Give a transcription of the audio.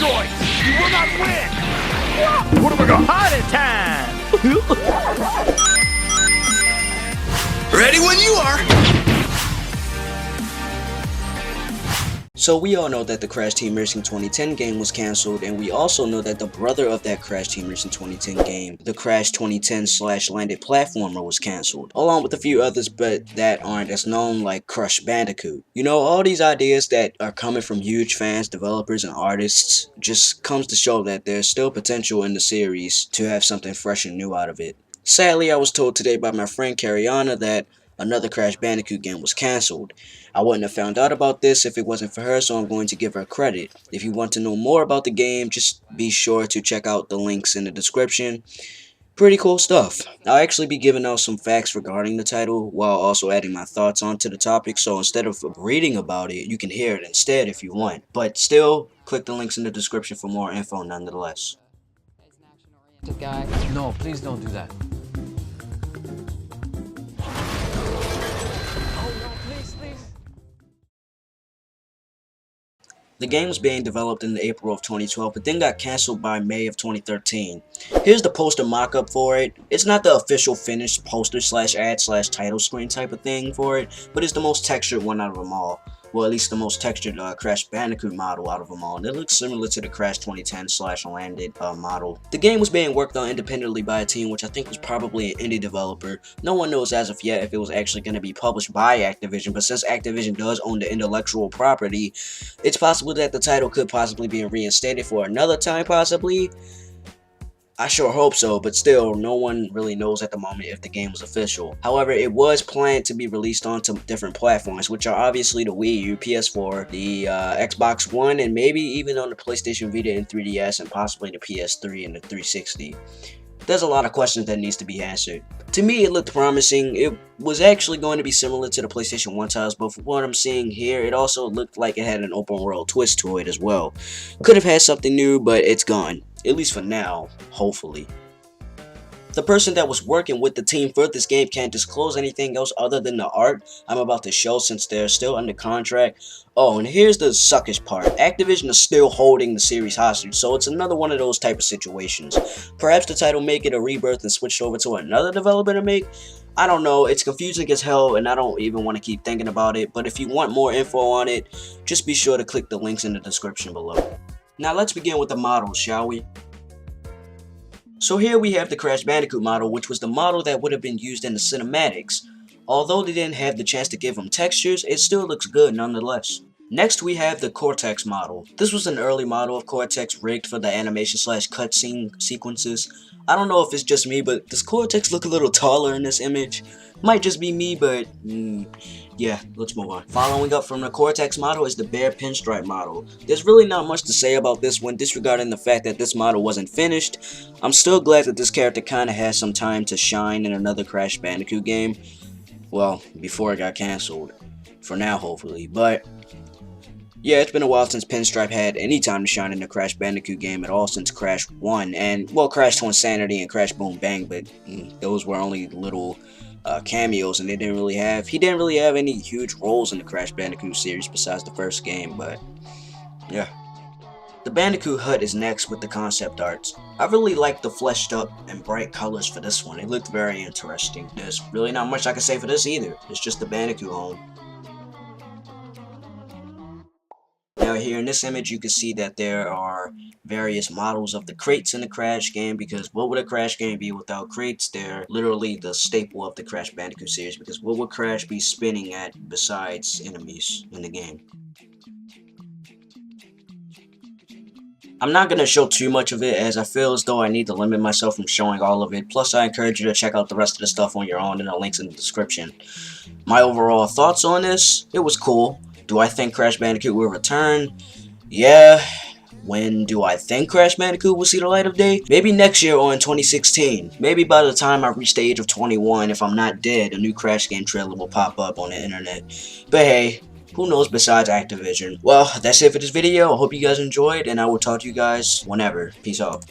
choice. You will not win. What have I got? Party time. Ready when you are. So we all know that the Crash Team Racing 2010 game was cancelled, and we also know that the brother of that Crash Team Racing 2010 game, the Crash 2010/Landed Platformer, was cancelled, along with a few others but that aren't as known, like Crash Bandicoot. You know, all these ideas that are coming from huge fans, developers, and artists just comes to show that there's still potential in the series to have something fresh and new out of it. Sadly, I was told today by my friend Cariana that another Crash Bandicoot game was cancelled. I wouldn't have found out about this if it wasn't for her, so I'm going to give her credit. If you want to know more about the game, just be sure to check out the links in the description. Pretty cool stuff. I'll actually be giving out some facts regarding the title while also adding my thoughts onto the topic, so instead of reading about it, you can hear it instead if you want. But still, click the links in the description for more info nonetheless. Guy. No, please don't do that. The game was being developed in April of 2012, but then got cancelled by May of 2013. Here's the poster mock-up for it. It's not the official finished poster / ad / title screen type of thing for it, but it's the most textured one out of them all. Well, at least the most textured Crash Bandicoot model out of them all, and it looks similar to the Crash 2010/Landed model. The game was being worked on independently by a team which I think was probably an indie developer. No one knows as of yet if it was actually going to be published by Activision, but since Activision does own the intellectual property, it's possible that the title could possibly be reinstated for another time, possibly. I sure hope so, but still, no one really knows at the moment if the game was official. However, it was planned to be released onto different platforms, which are obviously the Wii U, PS4, the Xbox One, and maybe even on the PlayStation Vita and 3DS, and possibly the PS3 and the 360. There's a lot of questions that needs to be answered. To me, it looked promising. It was actually going to be similar to the PlayStation 1 titles, but from what I'm seeing here, it also looked like it had an open world twist to it as well. Could have had something new, but it's gone. At least for now, hopefully. The person that was working with the team for this game can't disclose anything else other than the art I'm about to show since they're still under contract. Oh, and here's the suckish part. Activision is still holding the series hostage, so it's another one of those type of situations. Perhaps the title make it a rebirth and switched over to another developer to make? I don't know, it's confusing as hell and I don't even want to keep thinking about it, but if you want more info on it, just be sure to click the links in the description below. Now let's begin with the models, shall we? So here we have the Crash Bandicoot model, which was the model that would have been used in the cinematics. Although they didn't have the chance to give him textures, it still looks good nonetheless. Next we have the Cortex model. This was an early model of Cortex rigged for the animation / cutscene sequences. I don't know if it's just me, but does Cortex look a little taller in this image? Might just be me, but yeah, let's move on. Following up from the Cortex model is the Bear Pinstripe model. There's really not much to say about this one, disregarding the fact that this model wasn't finished. I'm still glad that this character kinda has some time to shine in another Crash Bandicoot game. Well, before it got cancelled. For now, hopefully. But yeah, it's been a while since Pinstripe had any time to shine in a Crash Bandicoot game at all since Crash 1. And, well, Crash to Insanity and Crash Boom Bang, but those were only little cameos, and he didn't really have any huge roles in the Crash Bandicoot series besides the first game. But yeah, the Bandicoot hut is next with the concept arts. I really like the fleshed up and bright colors for this one. It looked very interesting. There's really not much I can say for this either. It's just the Bandicoot home. Now here in this image you can see that there are various models of the crates in the Crash game, because what would a Crash game be without crates? They're literally the staple of the Crash Bandicoot series, because what would Crash be spinning at besides enemies in the game? I'm not going to show too much of it, as I feel as though I need to limit myself from showing all of it. Plus I encourage you to check out the rest of the stuff on your own, and the links in the description. My overall thoughts on this: it was cool. Do I think Crash Bandicoot will return? Yeah. When do I think Crash Bandicoot will see the light of day? Maybe next year or in 2016. Maybe by the time I reach the age of 21, if I'm not dead, a new Crash game trailer will pop up on the internet. But hey, who knows besides Activision? Well, that's it for this video. I hope you guys enjoyed, and I will talk to you guys whenever. Peace out.